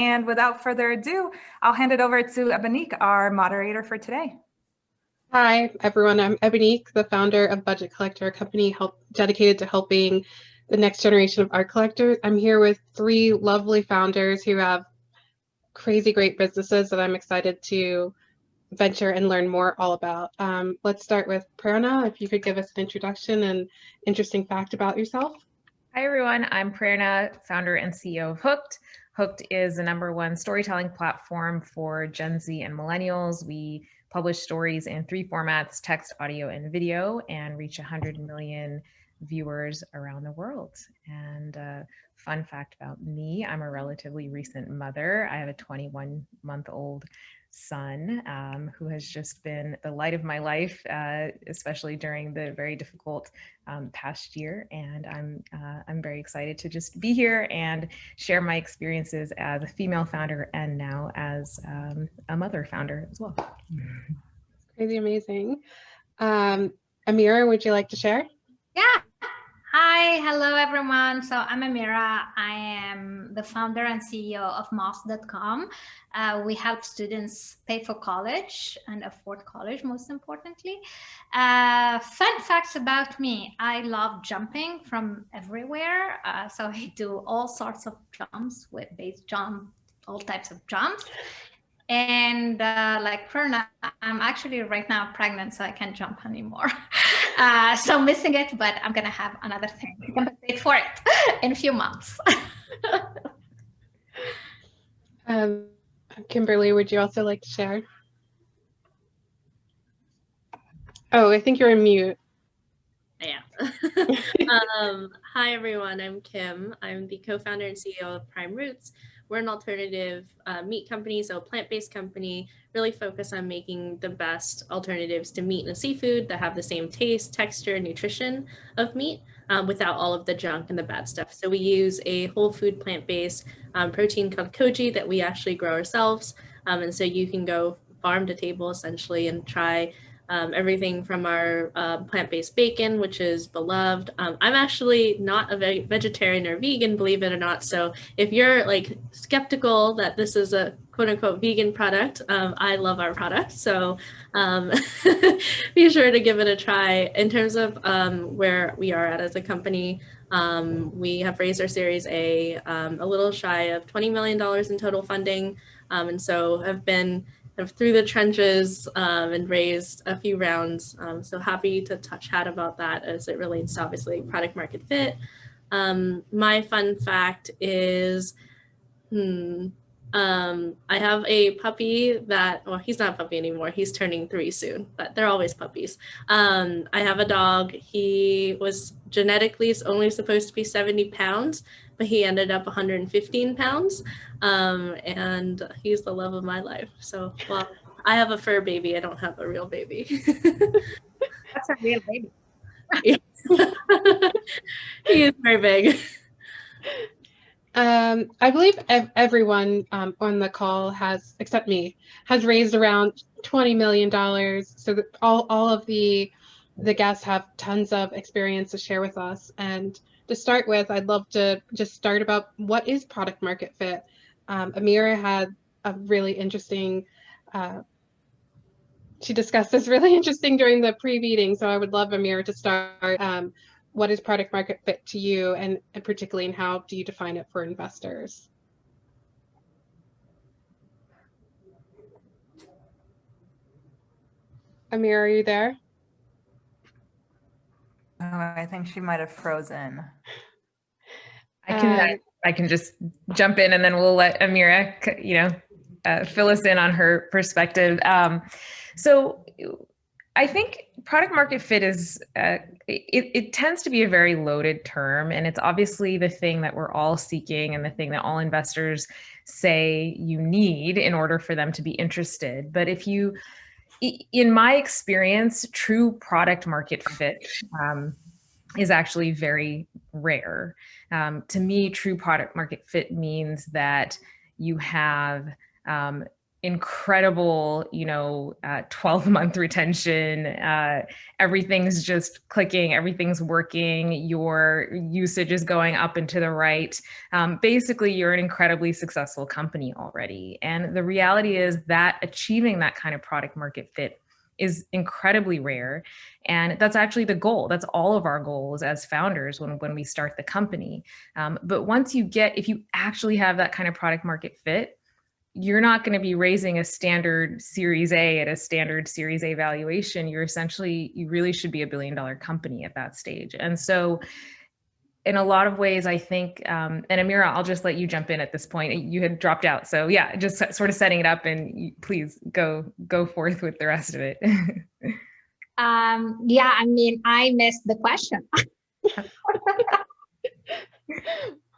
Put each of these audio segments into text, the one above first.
And without further ado, I'll hand it over to Ebonique, our moderator for today. Hi, everyone. I'm Ebonique, the founder of Budget Collector, a company dedicated to helping the next generation of art collectors. I'm here with three lovely founders who have crazy great businesses that I'm excited to venture and learn more all about. Let's start with Prerna. If you could give us an introduction and interesting fact about yourself. Hi, everyone. I'm Prerna, founder and CEO of Hooked. Hooked is the #1 storytelling platform for Gen Z and millennials. We publish stories in 3 formats: text, audio, and video, and reach 100 million viewers around the world. And fun fact about me, I'm a relatively recent mother. I have a 21-month-old son who has just been the light of my life, especially during the very difficult past year. And I'm very excited to just be here and share my experiences as a female founder and now as a mother founder as well. Crazy amazing. Amira, would you like to share? Yeah. Hi, hello everyone. So I'm Amira. I am the founder and CEO of Moss.com. We help students pay for college and afford college, most importantly. Fun facts about me. I love jumping from everywhere. So I do all sorts of jumps, with base jump, all types of jumps. And like Prerna, I'm actually right now pregnant, so I can't jump anymore. So I'm missing it, but I'm going to have another thing to compensate for it in a few months. Kimberlie, would you also like to share? Oh, I think you're on mute. Yeah. Hi, everyone. I'm Kim. I'm the co-founder and CEO of Prime Roots. We're an alternative meat company, so a plant-based company, really focused on making the best alternatives to meat and seafood that have the same taste, texture, and nutrition of meat without all of the junk and the bad stuff. So we use a whole food plant-based protein called koji that we actually grow ourselves. And so you can go farm to table essentially and try everything from our plant-based bacon, which is beloved. I'm actually not a vegetarian or vegan, believe it or not. So if you're like skeptical that this is a quote unquote vegan product, I love our product. So be sure to give it a try. In terms of where we are at as a company, we have raised our Series A a little shy of $20 million in total funding. And so have been through the trenches and raised a few rounds. So happy to chat about that as it relates to obviously product market fit. My fun fact is, I have a puppy that, well, he's not a puppy anymore. He's turning 3 soon, but they're always puppies. I have a dog. He was genetically only supposed to be 70 pounds, but he ended up 115 pounds. And he's the love of my life. So, well, I have a fur baby. I don't have a real baby. That's a real baby. He is very big. I believe everyone on the call has, except me, has raised around $20 million. So that all of the guests have tons of experience to share with us. And to start with, I'd love to just start about what is product market fit. Amira had a really interesting, she discussed this really interesting during the pre-meeting. So I would love Amira to start. What is product market fit to you, and particularly in how do you define it for investors? Amira, are you there? Oh, I think she might have frozen. I can just jump in and then we'll let Amira, fill us in on her perspective. So I think product market fit is, it tends to be a very loaded term, and it's obviously the thing that we're all seeking and the thing that all investors say you need in order for them to be interested. But in my experience, true product market fit is actually very rare. To me, true product market fit means that you have incredible, 12-month retention. Everything's just clicking, everything's working, your usage is going up and to the right. Basically, you're an incredibly successful company already. And the reality is that achieving that kind of product market fit is incredibly rare. And that's actually the goal. That's all of our goals as founders when we start the company. But once if you actually have that kind of product market fit, you're not going to be raising a standard Series A at a standard Series A valuation. You really should be $1 billion company at that stage. And so in a lot of ways, I think, and Amira, I'll just let you jump in at this point. You had dropped out. So yeah, just sort of setting it up, and please go forth with the rest of it. Yeah, I mean, I missed the question.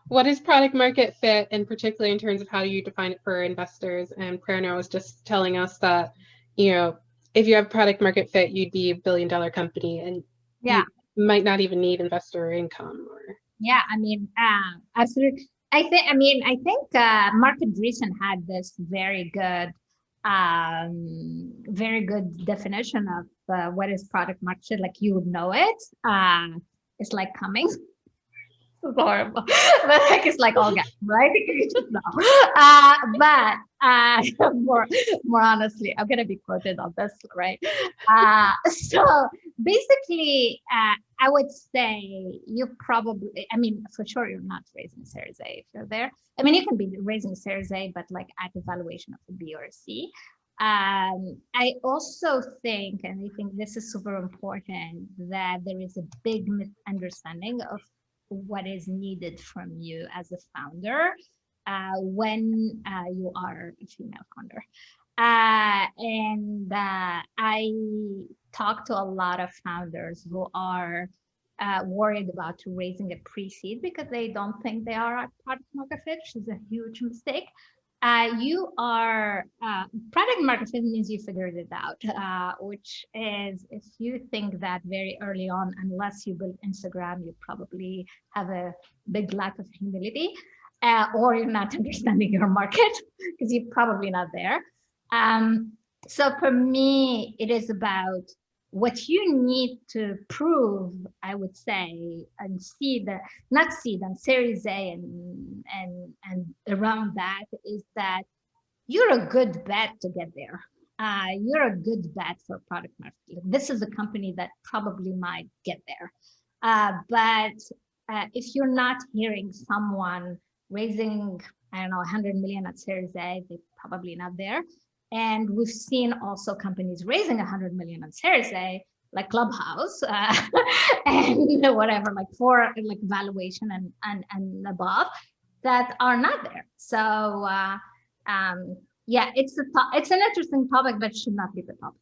What is product market fit, and particularly in terms of how you define it for investors? And Prerna was just telling us that, if you have product market fit, you'd be $1 billion company, and yeah, you might not even need investor income. Yeah, I mean, absolutely. I think Market Recent had this very good definition of what is product market fit. Like, you would know it. It's like coming. It's horrible, but like, it's like all gas, right? You just know. But more honestly, I'm gonna be quoted on this, right? So basically, I would say you probably, I mean, for sure, you're not raising Series A if you're there. I mean, you can be raising Series A, but like at the valuation of a B or a C. I also think, and I think this is super important, that there is a big misunderstanding of what is needed from you as a founder when you are a female founder. And I talk to a lot of founders who are worried about raising a pre-seed because they don't think they are at product market fit, which is a huge mistake. You are product market fit means you figured it out, which is, if you think that very early on, unless you build Instagram, you probably have a big lack of humility, or you're not understanding your market because you're probably not there. So for me, it is about what you need to prove, I would say, and and Series A and around that, is that you're a good bet to get there. You're a good bet for product market fit. This is a company that probably might get there. But if you're not hearing someone raising, I don't know, 100 million at Series A, they're probably not there. And we've seen also companies raising 100 million on Series A, like Clubhouse, and whatever, like for like valuation and above, that are not there. So yeah, it's an interesting topic, but should not be the topic.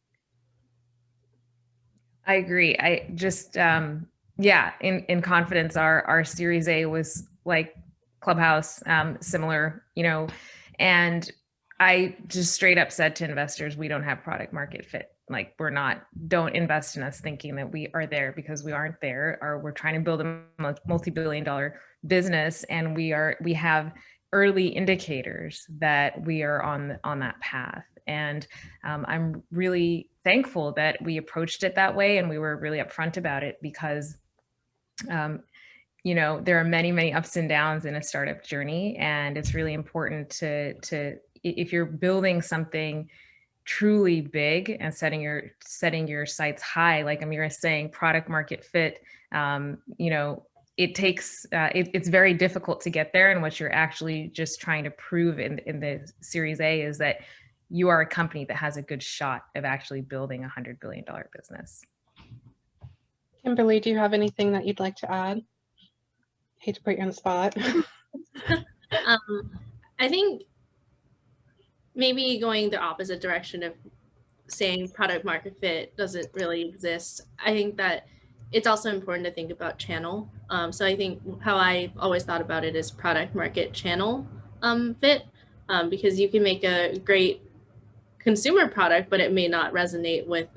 I agree. I just yeah, in confidence, our Series A was like Clubhouse, similar, and I just straight up said to investors, we don't have product market fit. Like, don't invest in us thinking that we are there, because we aren't there, or we're trying to build a multi-billion-dollar business. And we have early indicators that we are on that path. And I'm really thankful that we approached it that way. And we were really upfront about it, because there are many, many ups and downs in a startup journey. And it's really important to if you're building something truly big and setting your sights high, like Amira is saying, product market fit, it takes, it's very difficult to get there. And what you're actually just trying to prove in the Series A is that you are a company that has a good shot of actually building a $100 billion business. Kimberlie, do you have anything that you'd like to add? Hate to put you on the spot. I think maybe going the opposite direction of saying product market fit doesn't really exist. I think that it's also important to think about channel. So I think how I always thought about it is product market channel fit, because you can make a great consumer product, but it may not resonate with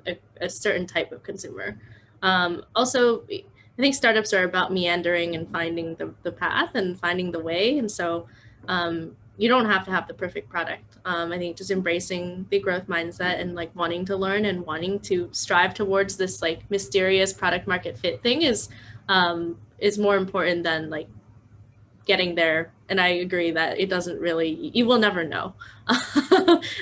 a certain type of consumer. Also, I think startups are about meandering and finding the path and finding the way. And so you don't have to have the perfect product. I think just embracing the growth mindset and like wanting to learn and wanting to strive towards this like mysterious product market fit thing is more important than like getting there. And I agree that it doesn't really, you will never know.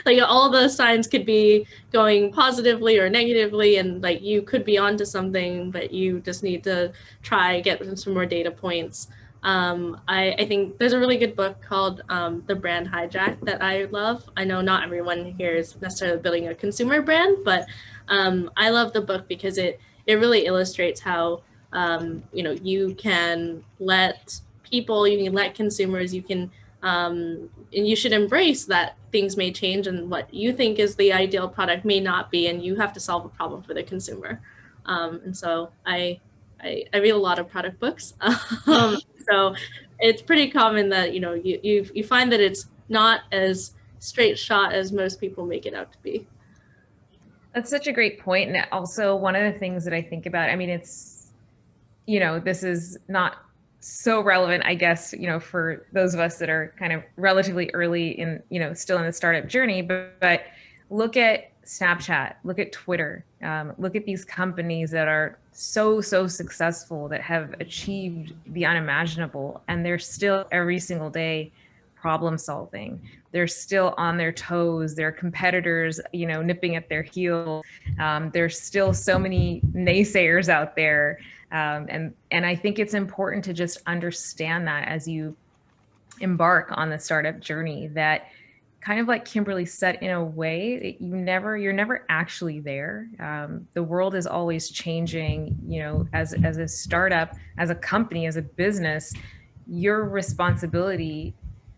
Like all the signs could be going positively or negatively, and like you could be onto something, but you just need to try, get some more data points. I think there's a really good book called The Brand Hijack that I love. I know not everyone here is necessarily building a consumer brand, but I love the book because it really illustrates how you can let people, you can let consumers, you can and you should embrace that things may change and what you think is the ideal product may not be, and you have to solve a problem for the consumer. And so I read a lot of product books. So it's pretty common that you find that it's not as straight shot as most people make it out to be. That's such a great point. And also one of the things that I think about, I mean, it's, this is not so relevant, I guess, for those of us that are kind of relatively early in, still in the startup journey, but look at Snapchat, look at Twitter, look at these companies that are so successful, that have achieved the unimaginable, and they're still every single day problem solving. They're still on their toes. Their competitors, nipping at their heels. There's still so many naysayers out there. And I think it's important to just understand that as you embark on the startup journey, that kind of like Kimberlie said, in a way, you're never actually there. The world is always changing. As a startup, as a company, as a business, your responsibility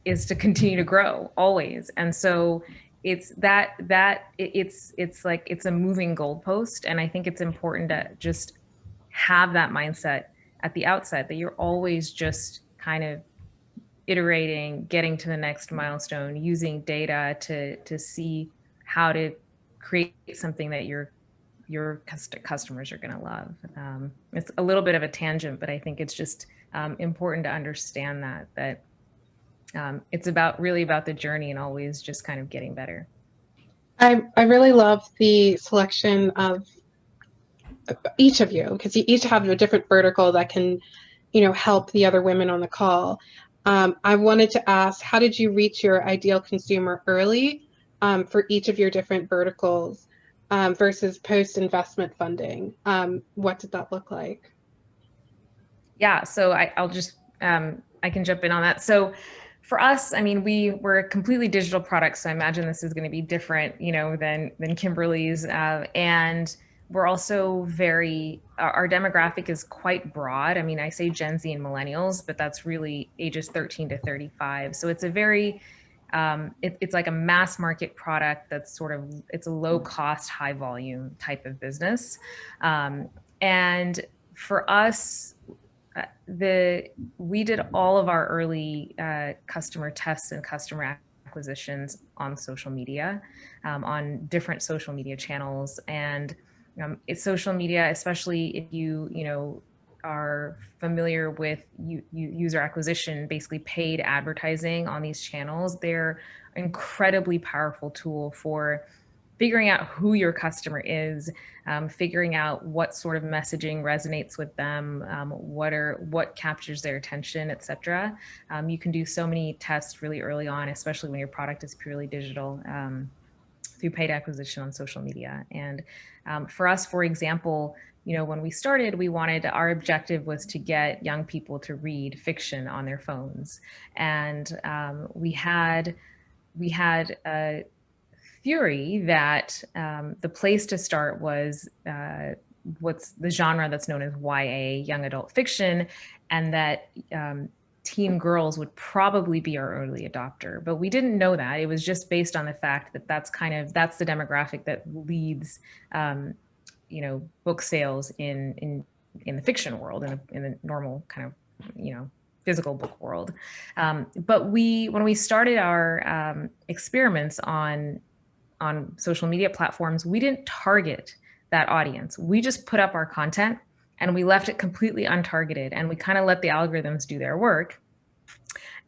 is to continue to grow always. And so it's it's like it's a moving goalpost. And I think it's important to just have that mindset at the outset, that you're always just kind of iterating, getting to the next milestone, using data to see how to create something that your customers are going to love. It's a little bit of a tangent, but I think it's just important to understand that it's really about the journey and always just kind of getting better. I really love the selection of each of you, because you each have a different vertical that can, help the other women on the call. I wanted to ask, how did you reach your ideal consumer early for each of your different verticals versus post-investment funding? What did that look like? Yeah, so I'll just, I can jump in on that. So for us, I mean, we were a completely digital product. So I imagine this is going to be different, than Kimberlie's. And we're also our demographic is quite broad. I mean, I say Gen Z and millennials, but that's really ages 13 to 35. So it's a very, it's like a mass market product that's it's a low cost, high volume type of business. And for us, we did all of our early customer tests and customer acquisitions on social media, on different social media channels. And it's social media, especially if you are familiar with user acquisition, basically paid advertising on these channels. They're an incredibly powerful tool for figuring out who your customer is, figuring out what sort of messaging resonates with them, what captures their attention, et cetera. You can do so many tests really early on, especially when your product is purely digital, through paid acquisition on social media. And for us, for example, when we started, our objective was to get young people to read fiction on their phones. And we had a theory that the place to start was what's the genre that's known as YA, young adult fiction, and that teen girls would probably be our early adopter. But we didn't know that. It was just based on the fact that that's the demographic that leads book sales in the fiction world, in the normal kind of physical book world. But when we started our experiments on social media platforms, we didn't target that audience. We just put up our content and we left it completely untargeted, and we kind of let the algorithms do their work.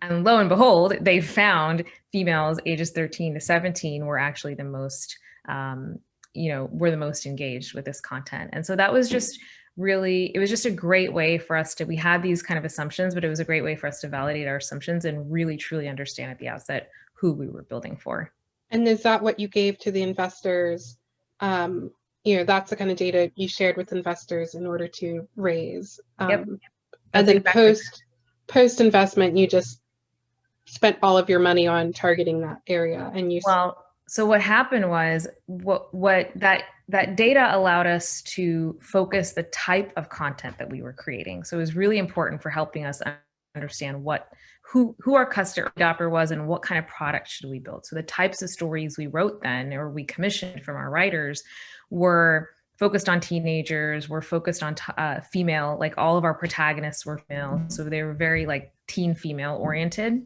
And lo and behold, they found females ages 13 to 17 were actually the most, were the most engaged with this content. And so that was just really, it was just a great way for us to, we had these kind of assumptions, but it was a great way for us to validate our assumptions and really truly understand at the outset who we were building for. And is that what you gave to the investors? That's the kind of data you shared with investors in order to raise. Yep. And then exactly post investment, you just spent all of your money on targeting that area. And you so what happened was that data allowed us to focus the type of content that we were creating. So it was really important for helping us understand who our customer adopter was and what kind of product should we build. So the types of stories we wrote then, or we commissioned from our writers, were focused on teenagers, were focused on female, like all of our protagonists were female. So they were very like teen female oriented.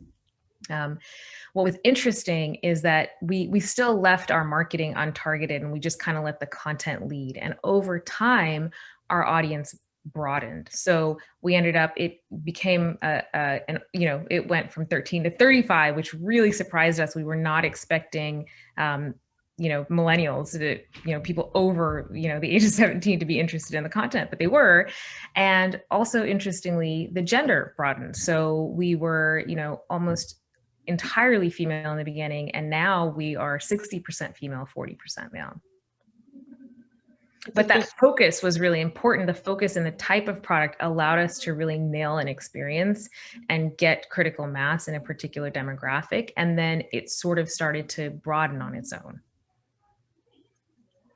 What was interesting is that we still left our marketing untargeted and we just kind of let the content lead. And over time, our audience broadened. So we ended up, it became, it went from 13 to 35, which really surprised us. We were not expecting, millennials, people over, the age of 17 to be interested in the content, but they were. And also interestingly, the gender broadened. So we were, almost entirely female in the beginning, and now we are 60% female, 40% male. But that focus was really important. The focus and the type of product allowed us to really nail an experience and get critical mass in a particular demographic. And then it sort of started to broaden on its own.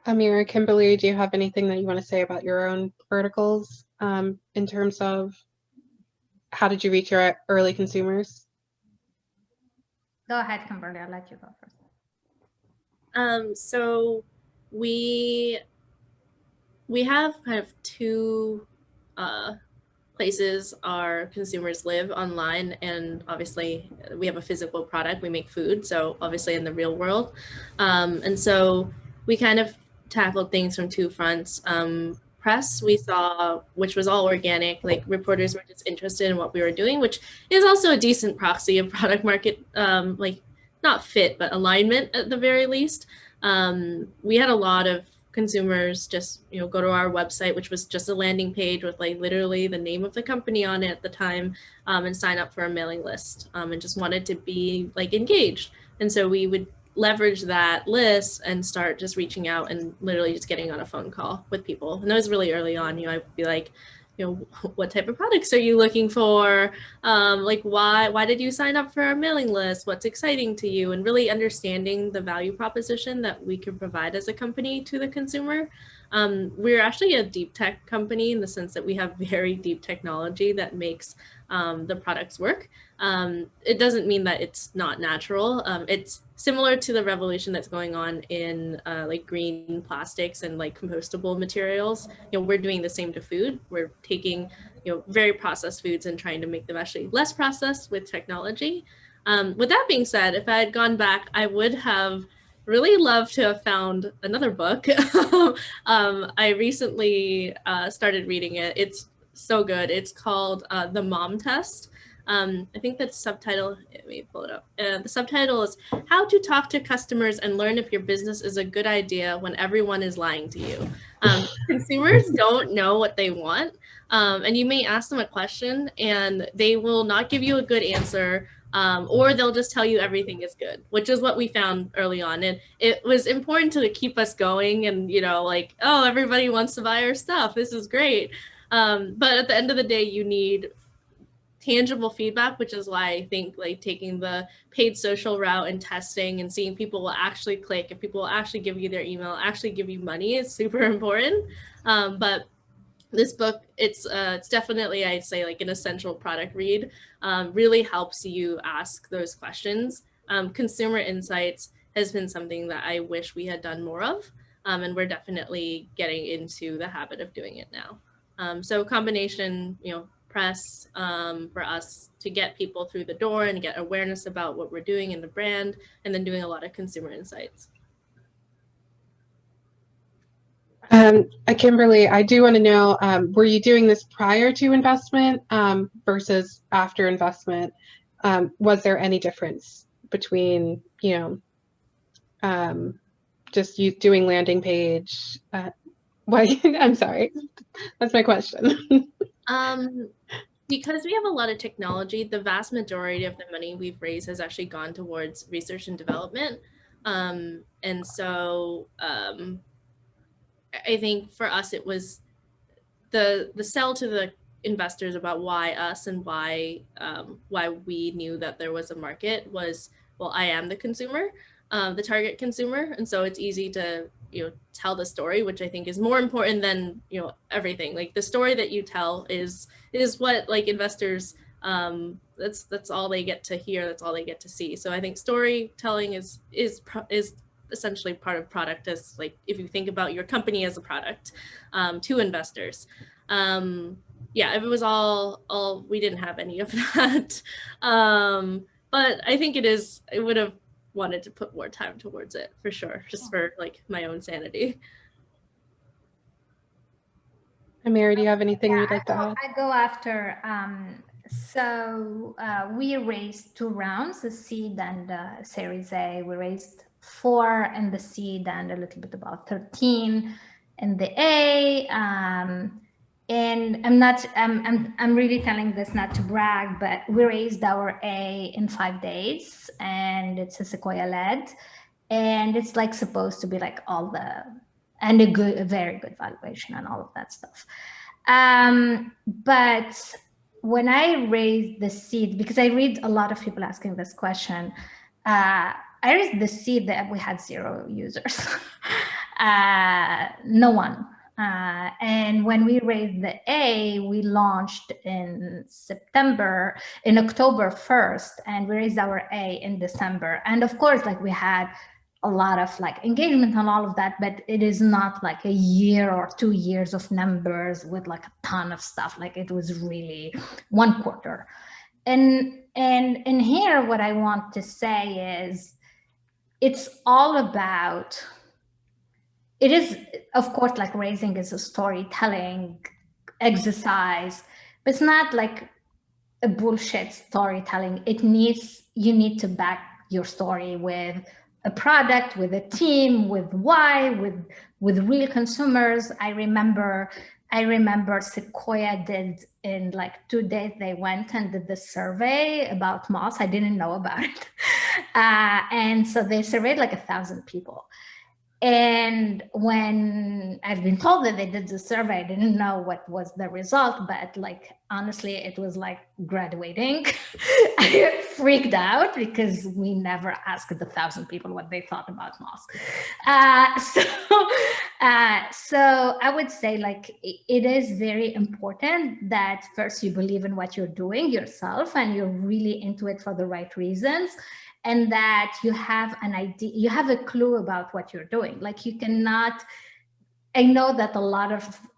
Amira, Kimberlie, do you have anything that you want to say about your own verticals in terms of how did you reach your early consumers? Go ahead, Kimberlie. I'll let you go first. So we have kind of two places our consumers live online, and obviously we have a physical product. We make food, so obviously in the real world. And so we kind of tackled things from two fronts. Press we saw, which was all organic, like reporters were just interested in what we were doing, which is also a decent proxy of product market, like not fit, but alignment at the very least. We had a lot of consumers just, go to our website, which was just a landing page with like literally the name of the company on it at the time, and sign up for a mailing list, and just wanted to be like engaged. And so we would leverage that list and start just reaching out and literally just getting on a phone call with people. And that was really early on. I'd be like, what type of products are you looking for? Like why did you sign up for our mailing list? What's exciting to you? And really understanding the value proposition that we can provide as a company to the consumer. We're actually a deep tech company in the sense that we have very deep technology that makes the products work. It doesn't mean that it's not natural. It's similar to the revolution that's going on in like green plastics and like compostable materials. We're doing the same to food. We're taking very processed foods and trying to make them actually less processed with technology. With that being said, if I had gone back, I would have really loved to have found another book. I recently started reading it. It's so good. It's called The Mom Test. I think the subtitle, let me pull it up. The subtitle is How to Talk to Customers and Learn If Your Business is a Good Idea When Everyone is Lying to You. Consumers don't know what they want. And you may ask them a question and they will not give you a good answer. Or they'll just tell you everything is good, which is what we found early on. And it was important to keep us going and, like, oh, everybody wants to buy our stuff. This is great. But at the end of the day, you need tangible feedback, which is why I think like taking the paid social route and testing and seeing people will actually click, if people will actually give you their email, actually give you money is super important. But this book, it's definitely, I'd say, like an essential product read. Really helps you ask those questions. Consumer insights has been something that I wish we had done more of, and we're definitely getting into the habit of doing it now. So combination, press for us to get people through the door and get awareness about what we're doing in the brand, and then doing a lot of consumer insights. Kimberlie, I do want to know, were you doing this prior to investment versus after investment? Was there any difference between, just you doing landing page? Why? I'm sorry. That's my question. Because we have a lot of technology, the vast majority of the money we've raised has actually gone towards research and development. And so I think for us, it was the sell to the investors about why us and why we knew that there was a market was, well, I am the consumer, the target consumer. And so it's easy to, tell the story, which I think is more important than, everything. Like the story that you tell is what like investors, that's all they get to hear. That's all they get to see. So I think storytelling is essentially part of product, as like, if you think about your company as a product, to investors. Yeah, if it was all, we didn't have any of that. But I think I would have wanted to put more time towards it for sure, just for like my own sanity. Amira, do you have anything you'd like to add? I go after. So we raised 2 rounds, the seed and Series A. We raised 4 in the seed and a little bit about 13 in the A. And I'm really telling this not to brag, but we raised our A in 5 days, and it's a Sequoia led, and it's like supposed to be like and a very good valuation and all of that stuff. But when I raised the seed, because I read a lot of people asking this question, I raised the seed that we had 0 users, no one. And when we raised the A, we launched in October 1st, and we raised our A in December. And of course, like we had a lot of like engagement and all of that, but it is not like a year or 2 years of numbers with like a ton of stuff. Like it was really 1 quarter. And here, what I want to say is, it's all about, it is, of course, like raising is a storytelling exercise, but it's not like a bullshit storytelling. You need to back your story with a product, with a team, with why, with real consumers. I remember Sequoia did, in like 2 days, they went and did the survey about Moss. I didn't know about it. And so they surveyed like 1,000 people. And when I've been told that they did the survey, I didn't know what was the result, but like, honestly, it was like graduating. I freaked out because we never asked the 1,000 people what they thought about Moss. So I would say, like, it is very important that first you believe in what you're doing yourself and you're really into it for the right reasons. And that you have an idea, you have a clue about what you're doing. Like you cannot, I know that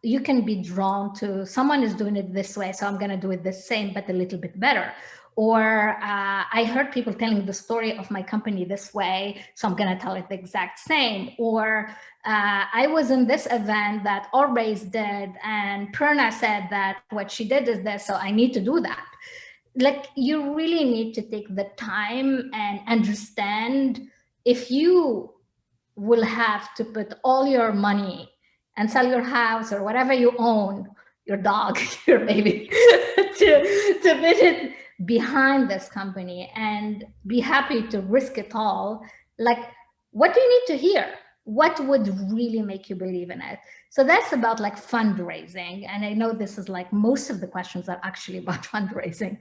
you can be drawn to, someone is doing it this way, so I'm gonna do it the same, but a little bit better. Or I heard people telling the story of my company this way, so I'm gonna tell it the exact same. Or I was in this event that Always did, and Prerna said that what she did is this, so I need to do that. Like, you really need to take the time and understand, if you will have to put all your money and sell your house or whatever you own, your dog, your baby, to put it behind this company and be happy to risk it all. Like, what do you need to hear? What would really make you believe in it? So that's about like fundraising. And I know this is like, most of the questions are actually about fundraising.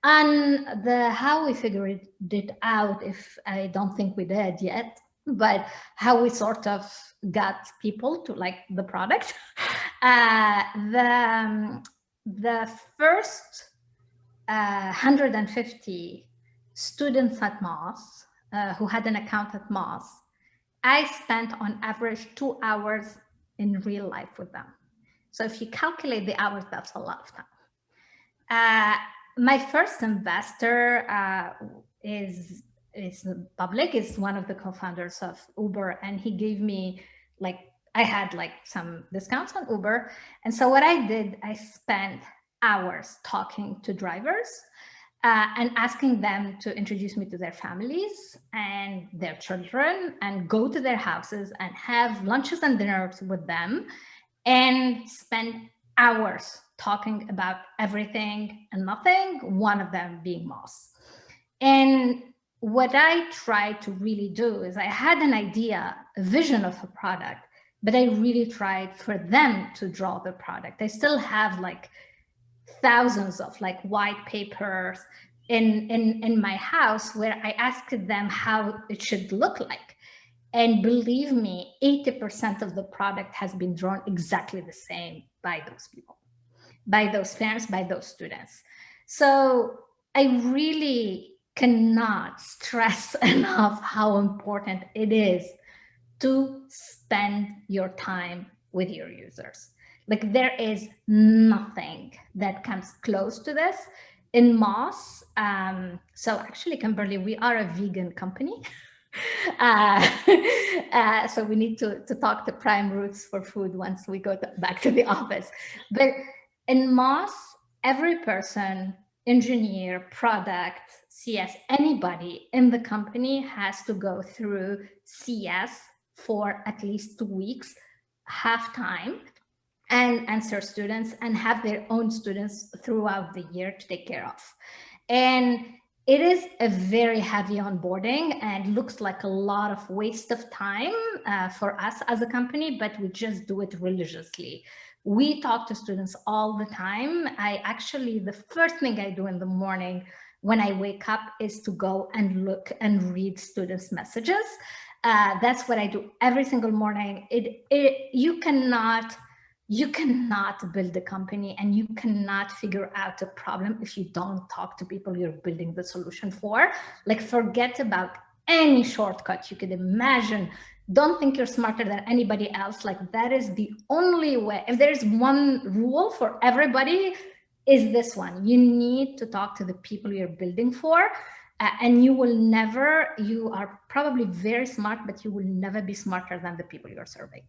And how we figured it out, if I don't think we did yet, but how we sort of got people to like the product. The first 150 students at Moss who had an account at Moss, I spent on average 2 hours in real life with them. So if you calculate the hours, that's a lot of time. My first investor is public, is one of the co-founders of Uber, and he gave me I had some discounts on Uber. And so what I did, I spent hours talking to drivers and asking them to introduce me to their families and their children and go to their houses and have lunches and dinners with them and spend hours talking about everything and nothing, one of them being Moss. And what I tried to really do is I had an idea, a vision of a product, but I really tried for them to draw the product. I still have like thousands of like white papers in my house where I asked them how it should look like. And believe me, 80% of the product has been drawn exactly the same by those people, by those parents, by those students. So I really cannot stress enough how important it is to spend your time with your users. Like there is nothing that comes close to this in Moss. So actually, Kimberlie, we are a vegan company. So we need to talk to Prime Roots for food once we go back to the office. But in Moss, every person, engineer, product, CS, anybody in the company has to go through CS for at least 2 weeks, half time, and answer students and have their own students throughout the year to take care of. And it is a very heavy onboarding and looks like a lot of waste of time for us as a company, but we just do it religiously. We talk to students all the time. The first thing I do in the morning when I wake up is to go and look and read students' messages. That's what I do every single morning. You cannot build a company and you cannot figure out a problem if you don't talk to people you're building the solution for. Like, forget about any shortcut you could imagine. Don't think you're smarter than anybody else. Like, that is the only way. If there's one rule for everybody, is this one. You need to talk to the people you're building for. And you are probably very smart, but you will never be smarter than the people you're serving.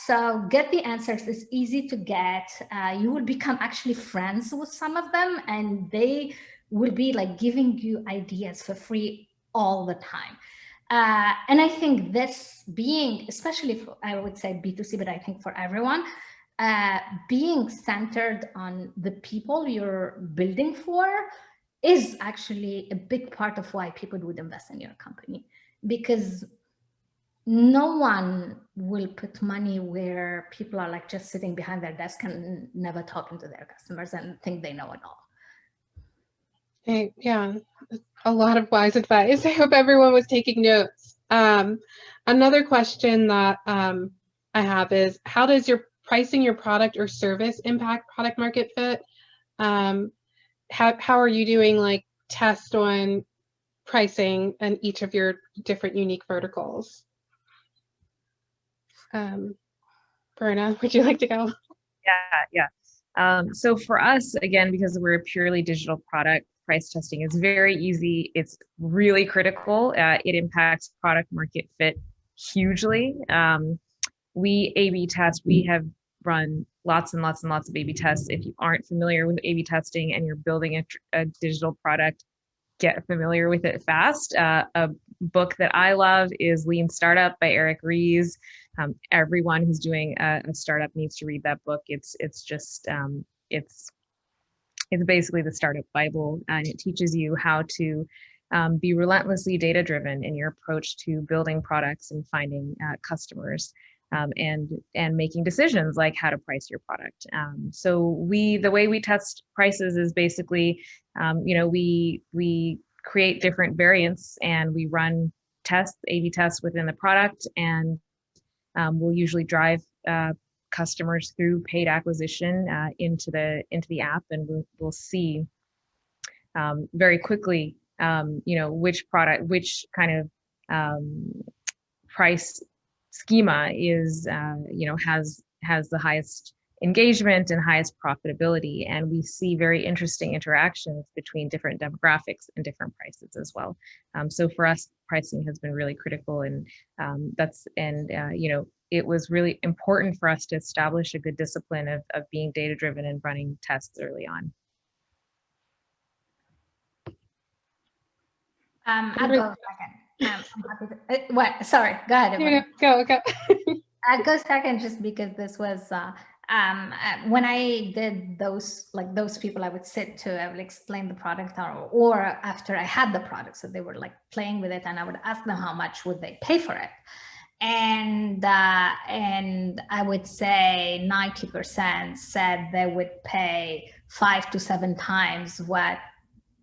So get the answers. It's easy to get. You will become actually friends with some of them, and they will be like giving you ideas for free all the time. And I think this being, especially for, I would say B2C, but I think for everyone, being centered on the people you're building for is actually a big part of why people would invest in your company, because no one will put money where people are like just sitting behind their desk and never talking to their customers and think they know it all. Hey, yeah, a lot of wise advice. I hope everyone was taking notes. Another question that I have is, how does your pricing your product or service impact product market fit? How are you doing like tests on pricing and each of your different unique verticals? Prerna, would you like to go? Yeah. So for us, again, because we're a purely digital product, price testing is very easy. It's really critical. It impacts product market fit hugely. We A/B test. We have run lots and lots and lots of A/B tests. If you aren't familiar with A/B testing and you're building a digital product, get familiar with it fast. A book that I love is Lean Startup by Eric Ries. Everyone who's doing a startup needs to read that book. It's basically the startup Bible, and it teaches you how to be relentlessly data-driven in your approach to building products and finding customers. And making decisions like how to price your product. So the way we test prices is basically, we create different variants and we run tests, A/B tests within the product, and we'll usually drive customers through paid acquisition into the app, and we'll see very quickly, which product, which kind of price schema is, has the highest engagement and highest profitability. And we see very interesting interactions between different demographics and different prices as well. So for us, pricing has been really critical, and it was really important for us to establish a good discipline of being data-driven and running tests early on. I'll go second. I'm happy to, what? Sorry, go ahead. Go. I'll go second just because this was when I did those people I would sit to, I would explain the product or after I had the product, so they were like playing with it, and I would ask them how much would they pay for it, and I would say 90% said they would pay 5 to 7 times what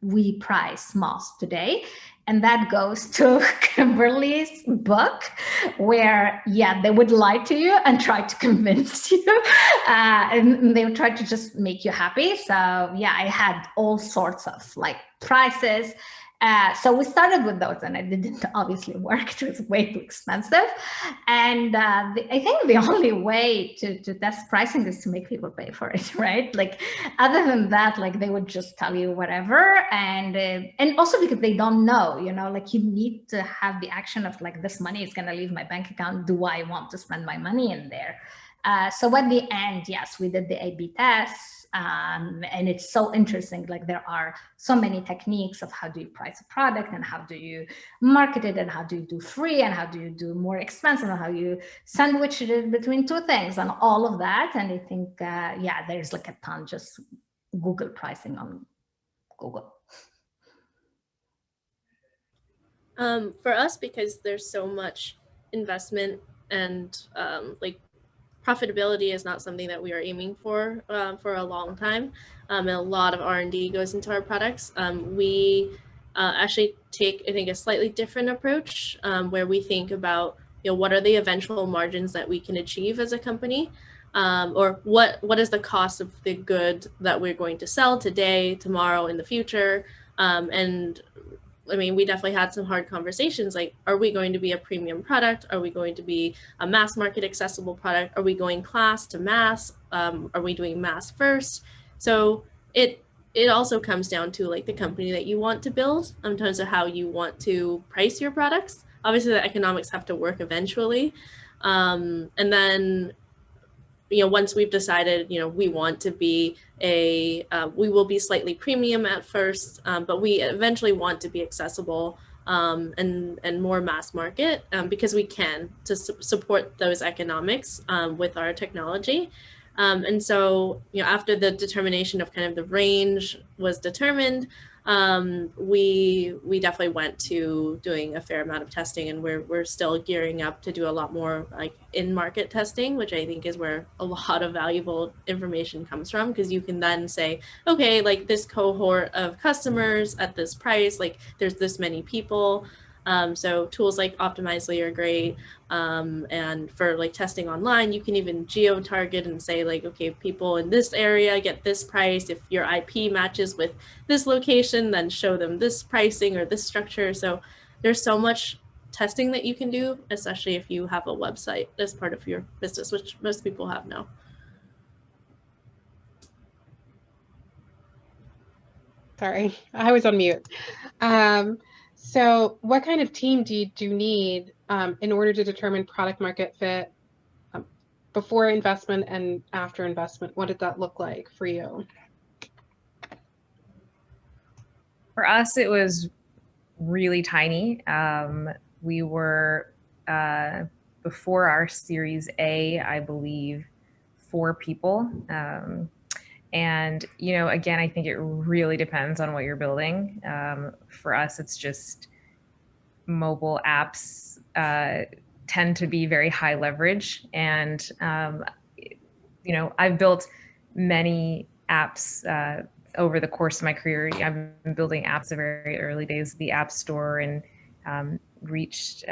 we price Moss today. And that goes to Kimberly's book, where, yeah, they would lie to you and try to convince you, and they would try to just make you happy. So yeah, I had all sorts of like prices. So we started with those, and it didn't obviously work. It was way too expensive. And I think the only way to test pricing is to make people pay for it, right? Like, other than that, like, they would just tell you whatever. And also because they don't know, you know, like, you need to have the action of like, this money is going to leave my bank account. Do I want to spend my money in there? So at the end, yes, we did the A/B tests. And it's so interesting. Like, there are so many techniques of how do you price a product, and how do you market it, and how do you do free, and how do you do more expensive, and how you sandwich it between two things, and all of that. And I think, yeah, there's like a ton, just Google pricing on Google. For us, because there's so much investment and like, profitability is not something that we are aiming for a long time, and a lot of R&D goes into our products. We actually take, I think, a slightly different approach, where we think about, you know, what are the eventual margins that we can achieve as a company, or what is the cost of the good that we're going to sell today, tomorrow, in the future. And I mean, we definitely had some hard conversations, like, are we going to be a premium product? Are we going to be a mass market accessible product? Are we going class to mass? Are we doing mass first? So it also comes down to like the company that you want to build in terms of how you want to price your products. Obviously the economics have to work eventually. And then, you know, once we've decided, you know, we want to be we will be slightly premium at first, but we eventually want to be accessible and more mass market, because we can to support those economics with our technology. And so, you know, after the determination of kind of the range was determined, we definitely went to doing a fair amount of testing, and we're still gearing up to do a lot more like in-market testing, which I think is where a lot of valuable information comes from, because you can then say, okay, like, this cohort of customers at this price, like, there's this many people. So tools like Optimizely are great. And for like testing online, you can even geo-target and say like, okay, people in this area get this price. If your IP matches with this location, then show them this pricing or this structure. So there's so much testing that you can do, especially if you have a website as part of your business, which most people have now. Sorry, I was on mute. So what kind of team do you need in order to determine product market fit before investment and after investment? What did that look like for you? For us, it was really tiny. We were, before our Series A, I believe, 4 people. And, you know, again, I think it really depends on what you're building. For us, it's just mobile apps tend to be very high leverage. And, you know, I've built many apps over the course of my career. I've been building apps the very early days of the App Store, and reached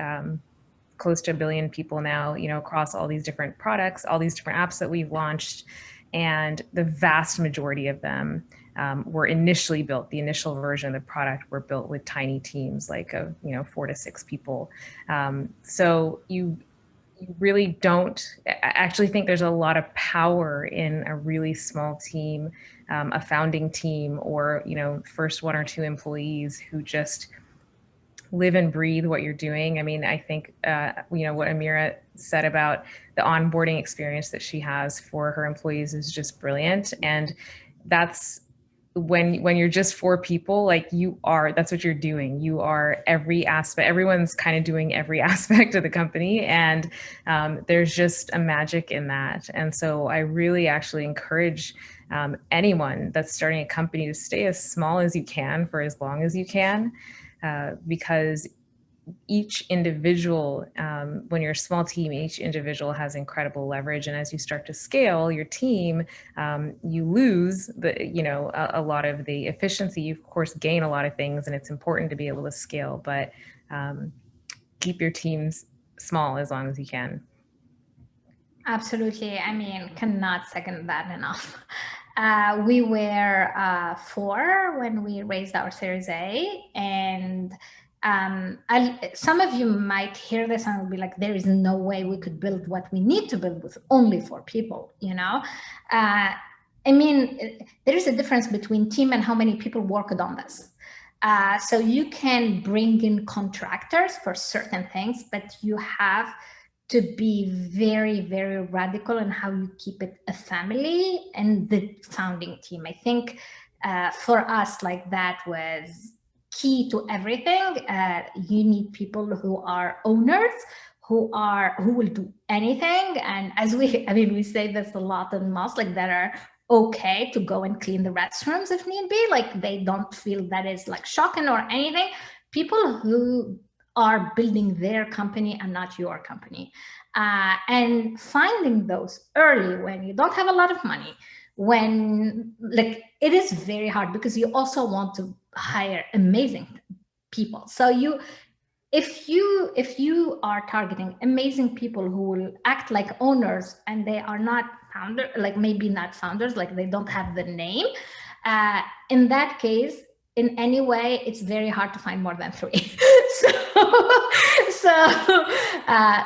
close to 1 billion people now, you know, across all these different products, all these different apps that we've launched. And the vast majority of them were initially built, the initial version of the product were built with tiny teams, like of, you know, 4 to 6 people. So you really don't, I actually think there's a lot of power in a really small team, a founding team, or, you know, first 1 or 2 employees who just live and breathe what you're doing. I mean, I think, you know, what Amira said about the onboarding experience that she has for her employees is just brilliant. And that's when you're just 4 people, like that's what you're doing. You are every aspect, everyone's kind of doing every aspect of the company. And there's just a magic in that. And so I really actually encourage anyone that's starting a company to stay as small as you can for as long as you can, because each individual, when you're a small team, each individual has incredible leverage. And as you start to scale your team, you lose a lot of the efficiency. You of course gain a lot of things, and it's important to be able to scale, but keep your teams small as long as you can. Absolutely. I mean, cannot second that enough. We were 4 when we raised our Series A, and some of you might hear this and will be like, there is no way we could build what we need to build with only 4 people, you know? I mean, there is a difference between team and how many people worked on this. So you can bring in contractors for certain things, but you have to be very, very radical in how you keep it a family and the founding team. I think for us, like, that was key to everything. You need people who are owners, who will do anything. And we say this a lot in Moss, like, that are okay to go and clean the restrooms if need be. Like, they don't feel that is like shocking or anything. People who are building their company and not your company. And finding those early when you don't have a lot of money, when, like, it is very hard because you also want to hire amazing people. So if you are targeting amazing people who will act like owners and they are not founders, like maybe not founders, like they don't have the name, in that case, in any way, it's very hard to find more than 3.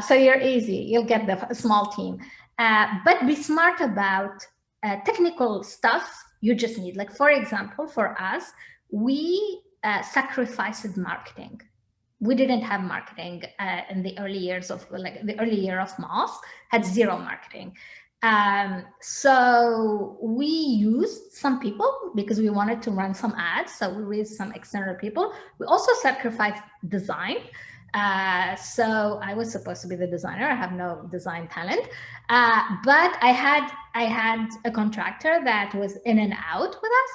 So you're easy. You'll get the small team, but be smart about technical stuff. You just need, like, for example, for us, we sacrificed marketing. We didn't have marketing in the early years of, like, the early year of Moss had 0 marketing. So we used some people because we wanted to run some ads. So we raised some external people. We also sacrificed design. So I was supposed to be the designer. I have no design talent, but I had a contractor that was in and out with us.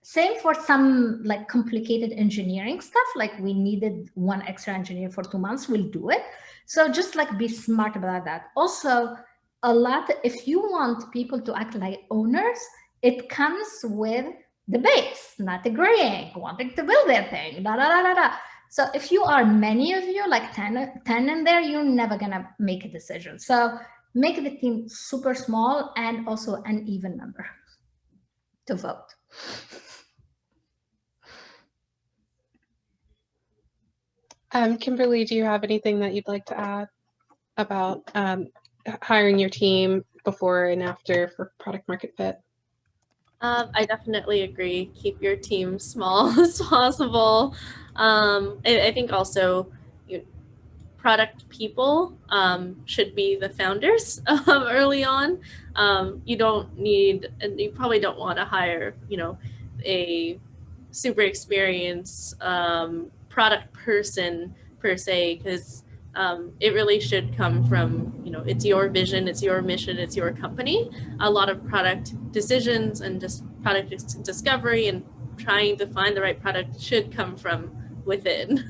Same for some, like, complicated engineering stuff. Like, we needed 1 extra engineer for 2 months. We'll do it. So just, like, be smart about that. Also, if you want people to act like owners, it comes with the base, not agreeing, wanting to build their thing, da, da, da, da, da. So if you are many of you, like 10 in there, you're never gonna make a decision. So make the team super small and also an even number to vote. Kimberlie, do you have anything that you'd like to add about hiring your team before and after for product market fit? I definitely agree. Keep your team small as possible. I think also product people should be the founders early on. You don't need, and you probably don't want to hire, a super experienced product person per se, because it really should come from, it's your vision, it's your mission, it's your company. A lot of product decisions and just product discovery and trying to find the right product should come from within.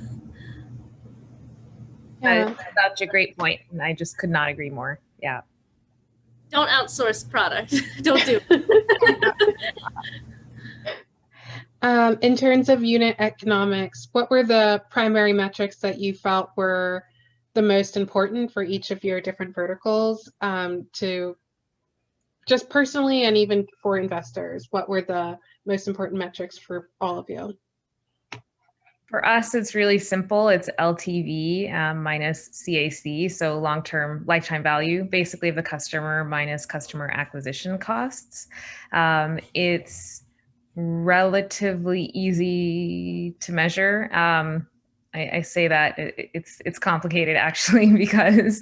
That's such a great point, and I just could not agree more. Yeah. Don't outsource product. Don't do it. In terms of unit economics, what were the primary metrics that you felt were the most important for each of your different verticals, to just personally and even for investors? What were the most important metrics for all of you? For us, it's really simple. It's LTV minus CAC, so long-term lifetime value, basically, of the customer minus customer acquisition costs. It's relatively easy to measure. I say that it's complicated actually because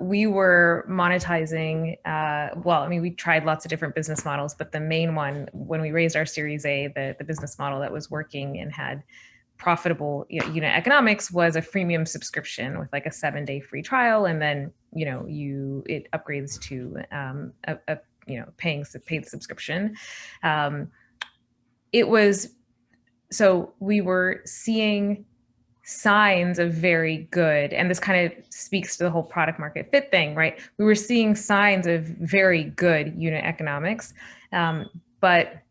we were monetizing. Well, I mean, we tried lots of different business models, but the main one when we raised our Series A, the business model that was working and had profitable unit economics was a freemium subscription with like a 7-day free trial, and then it upgrades to a paid subscription. It was so we were seeing signs of very good, and this kind of speaks to the whole product market fit thing, right? We were seeing signs of very good unit economics, but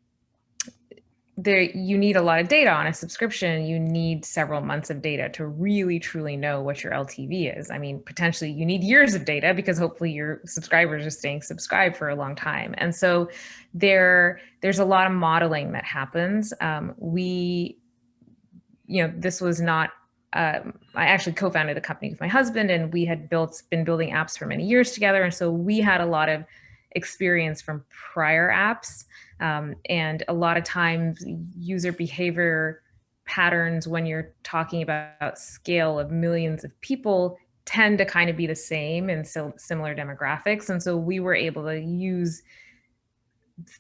you need a lot of data on a subscription. You need several months of data to really truly know what your LTV is. I mean, potentially you need years of data because hopefully your subscribers are staying subscribed for a long time. And so there's a lot of modeling that happens. This was not, I actually co-founded the company with my husband, and we had been building apps for many years together. And so we had a lot of experience from prior apps. And a lot of times user behavior patterns when you're talking about scale of millions of people tend to kind of be the same in similar demographics. And so we were able to use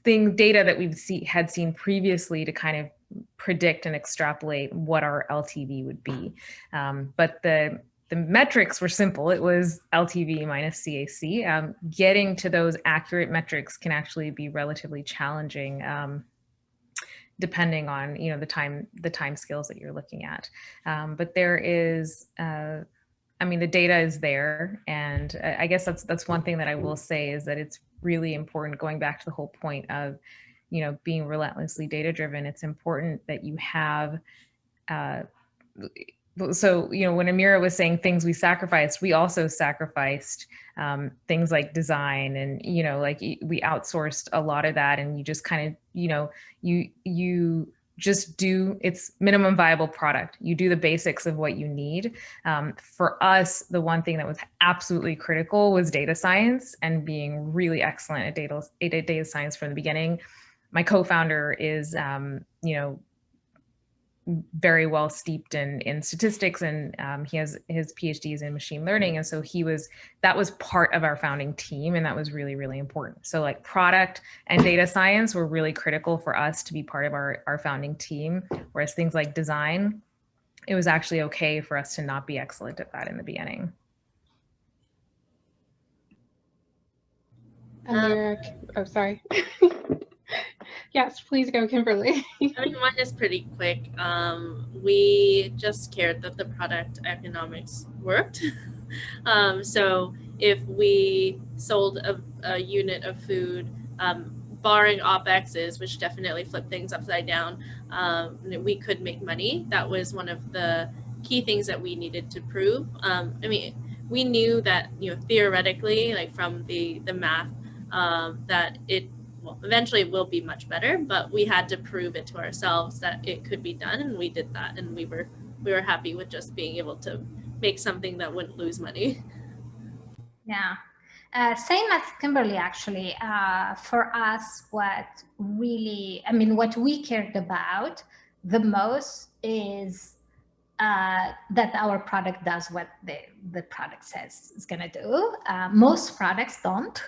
data that had seen previously to kind of predict and extrapolate what our LTV would be. But the metrics were simple. It was LTV minus CAC. Getting to those accurate metrics can actually be relatively challenging, depending on the time scales that you're looking at. But there is, the data is there, and I guess that's one thing that I will say is that it's really important. Going back to the whole point of being relentlessly data driven, it's important that you have. So, when Amira was saying things we sacrificed, we also sacrificed things like design, and, like we outsourced a lot of that, and you just kind of, you just do its minimum viable product. You do the basics of what you need. For us, the one thing that was absolutely critical was data science and being really excellent at data science from the beginning. My co-founder is, very well steeped in statistics, and he has his PhDs in machine learning. And so that was part of our founding team, and that was really, really important. So like product and data science were really critical for us to be part of our founding team, whereas things like design, it was actually okay for us to not be excellent at that in the beginning. Sorry. Yes, please go, Kimberlie. I mean, mine is pretty quick. We just cared that the product economics worked. So if we sold a unit of food, barring OpExes, which definitely flip things upside down, we could make money. That was one of the key things that we needed to prove. We knew that, theoretically, like from the math, that eventually it will be much better, but we had to prove it to ourselves that it could be done, and we did that, and we were happy with just being able to make something that wouldn't lose money. Yeah, same as Kimberlie actually. For us, what we cared about the most is that our product does what the product says it's gonna do. Most products don't.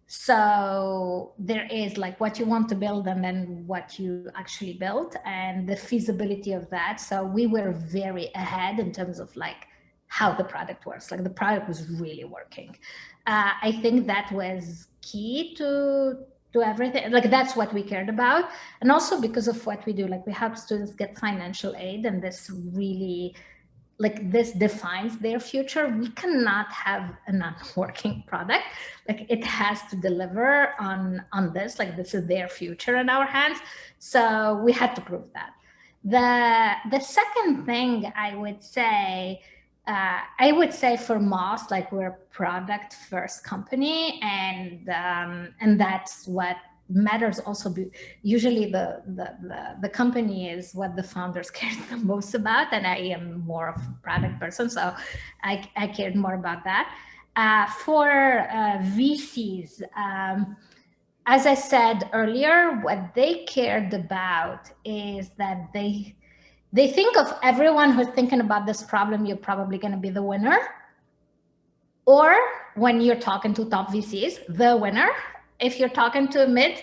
So there is like what you want to build and then what you actually built and the feasibility of that. So we were very ahead in terms of like how the product works. Like the product was really working. I think that was key to everything. Like that's what we cared about. And also because of what we do, like we help students get financial aid, and this really, like this defines their future. We cannot have a non-working product. Like it has to deliver on this, like this is their future in our hands. So we had to prove that. The second thing I would say for Moss, like we're a product first company, and that's what matters also. Usually the company is what the founders care the most about, and I am more of a product person, so I cared more about that. For VCs, as I said earlier, what they cared about is that they think of everyone who's thinking about this problem, you're probably going to be the winner. Or when you're talking to top VCs, the winner. If you're talking to mid,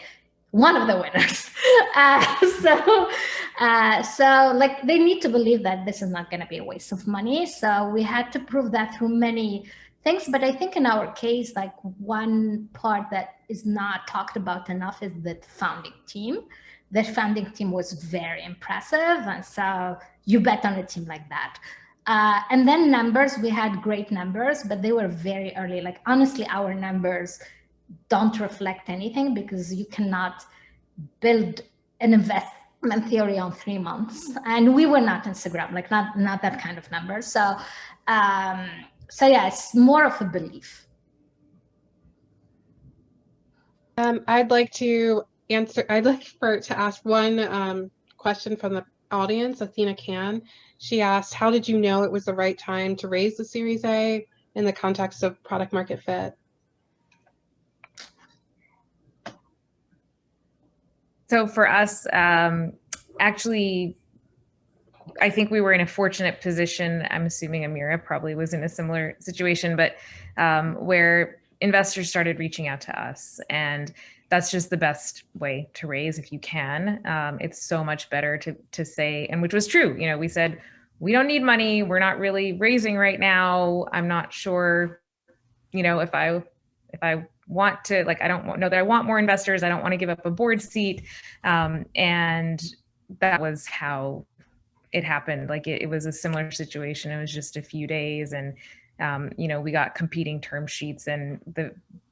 one of the winners. So like they need to believe that this is not going to be a waste of money. So we had to prove that through many things. But I think in our case, like one part that is not talked about enough is the founding team. The founding team was very impressive. And so you bet on a team like that. And then numbers, we had great numbers, but they were very early. Like honestly, our numbers don't reflect anything because you cannot build an investment theory on 3 months. And we were not Instagram, like not that kind of number. So yeah, it's more of a belief. I'd like to ask one question from the audience. Athena Can. She asked, how did you know it was the right time to raise the Series A in the context of product market fit? So for us, actually, I think we were in a fortunate position. I'm assuming Amira probably was in a similar situation, but where investors started reaching out to us. And that's just the best way to raise if you can. It's so much better to say, and which was true. You know, we said, we don't need money. We're not really raising right now. I'm not sure, you know, if I want to, like, I don't know that I want more investors. I don't want to give up a board seat. And that was how it happened. Like it was a similar situation. It was just a few days and, you know, we got competing term sheets and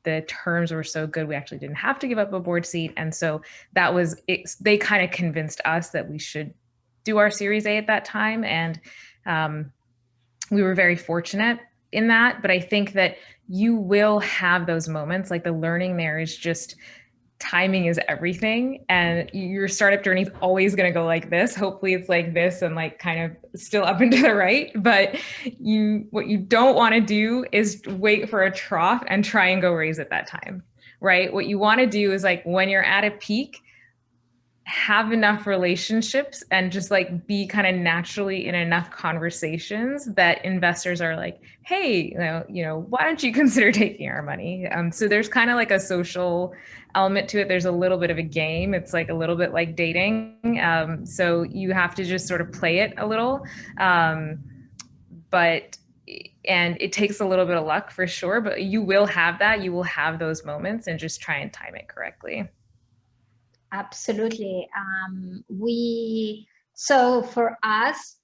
the terms were so good. We actually didn't have to give up a board seat. And so that was it. They kind of convinced us that we should do our Series A at that time. And we were very fortunate in that. But I think that you will have those moments. Like the learning there is just timing is everything. And your startup journey is always going to go like this. Hopefully it's like this and like kind of still up and to the right. But what you don't want to do is wait for a trough and try and go raise at that time, right? What you want to do is like when you're at a peak, have enough relationships and just like be kind of naturally in enough conversations that investors are like, hey, you know, why don't you consider taking our money? So there's kind of like a social element to it. There's a little bit of a game. It's like a little bit like dating. So you have to just sort of play it a little. And it takes a little bit of luck for sure, but you will have that. You will have those moments and just try and time it correctly. Absolutely. So for us,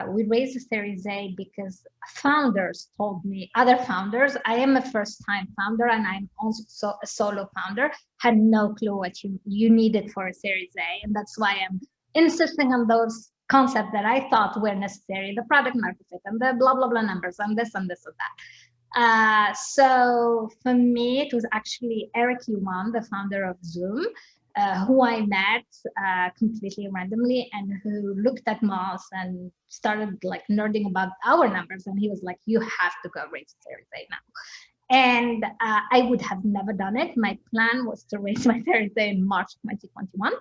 we raised a Series A because founders told me, other founders, I am a first-time founder and I'm also a solo founder, had no clue what you needed for a Series A. And that's why I'm insisting on those concepts that I thought were necessary, the product market fit and the blah, blah, blah numbers and this and this and that. So for me, it was actually Eric Yuan, the founder of Zoom, who I met completely randomly and who looked at Moss and started like nerding about our numbers. And he was like, you have to go raise a Series A now. And I would have never done it. My plan was to raise my Series A in March 2021.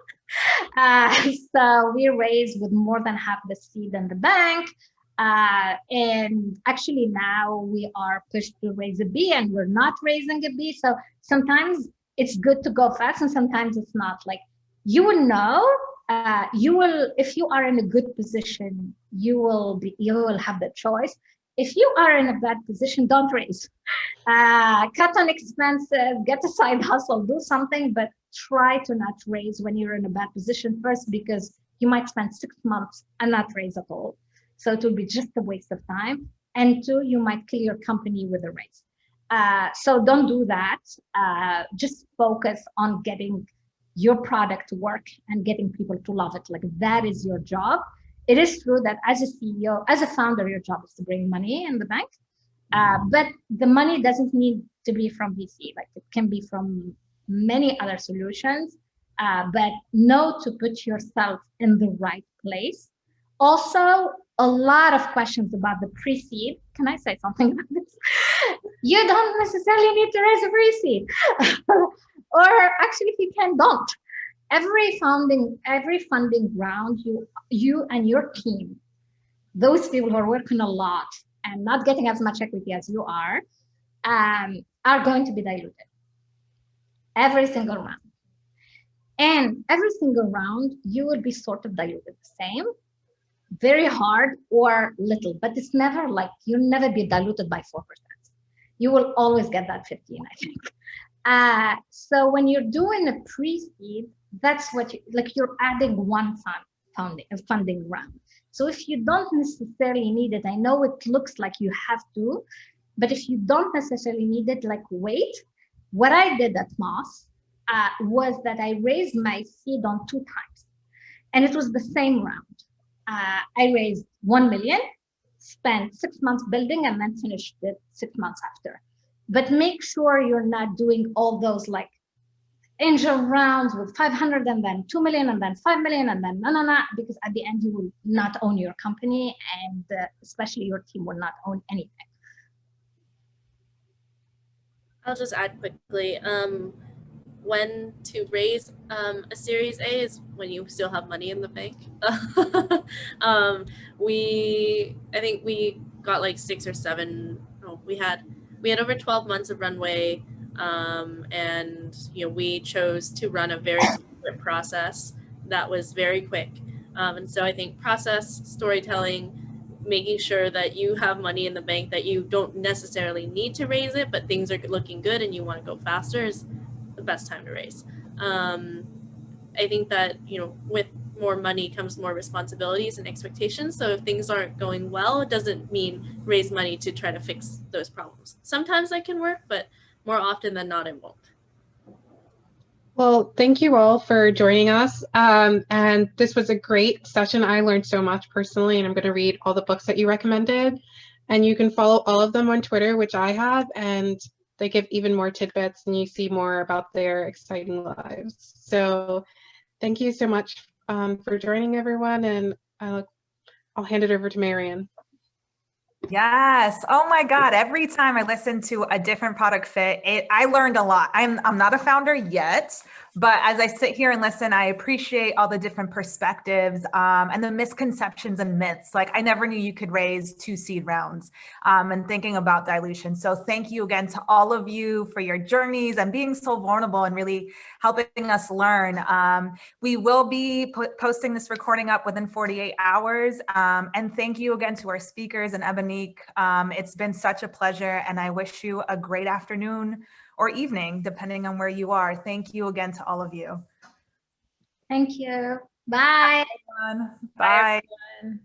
So we raised with more than half the seed in the bank. And actually now we are pushed to raise a B and we're not raising a B. So sometimes it's good to go fast and sometimes it's not. Like you will know, if you are in a good position, you will have the choice. If you are in a bad position, don't raise. Cut on expenses, get a side hustle, do something, but try to not raise when you're in a bad position first, because you might spend 6 months and not raise at all. So it will be just a waste of time. And 2, you might kill your company with a raise. So don't do that. Just focus on getting your product to work and getting people to love it. Like that is your job. It is true that as a CEO, as a founder, your job is to bring money in the bank. But the money doesn't need to be from VC. Like it can be from many other solutions. But know to put yourself in the right place. Also, a lot of questions about the pre-seed. Can I say something about this? You don't necessarily need to raise a pre-seed. Or actually, if you can, don't. every funding round, you and your team, those people who are working a lot and not getting as much equity as you are going to be diluted every single round. And every single round, you will be sort of diluted the same, very hard or little, but it's never like, you'll never be diluted by 4%. You will always get that 15, I think. So when you're doing a pre-seed, that's what you're adding one funding round. So if you don't necessarily need it, I know it looks like you have to, but if you don't necessarily need it, like wait. What I did at Moss was that I raised my seed on 2 times, and it was the same round. I raised 1 million, spent 6 months building, and then finished it 6 months after. But make sure you're not doing all those like angel rounds with 500 and then 2 million and then 5 million and then no, because at the end you will not own your company, and especially your team will not own anything. I'll just add quickly, when to raise a Series A is when you still have money in the bank. I think we got like 6 or 7. We had over 12 months of runway, and we chose to run a very different process that was very quick. And so I think process, storytelling, making sure that you have money in the bank, that you don't necessarily need to raise it, but things are looking good and you want to go faster, is the best time to raise. I think that, with more money comes more responsibilities and expectations. So if things aren't going well, it doesn't mean raise money to try to fix those problems. Sometimes that can work, but more often than not, it won't. Well, thank you all for joining us. And this was a great session. I learned so much personally, and I'm going to read all the books that you recommended. And you can follow all of them on Twitter, which I have, and they give even more tidbits and you see more about their exciting lives. So thank you so much for joining, everyone. And I'll hand it over to Marian. Yes. Oh my God. Every time I listen to a different product fit, I learned a lot. I'm not a founder yet, but as I sit here and listen, I appreciate all the different perspectives and the misconceptions and myths. Like I never knew you could raise 2 seed rounds and thinking about dilution. So thank you again to all of you for your journeys and being so vulnerable and really helping us learn. We will be posting this recording up within 48 hours. And thank you again to our speakers and Ebonique. It's been such a pleasure, and I wish you a great afternoon or evening, depending on where you are. Thank you again to all of you. Thank you. Bye. Bye, everyone. Bye, Bye. everyone.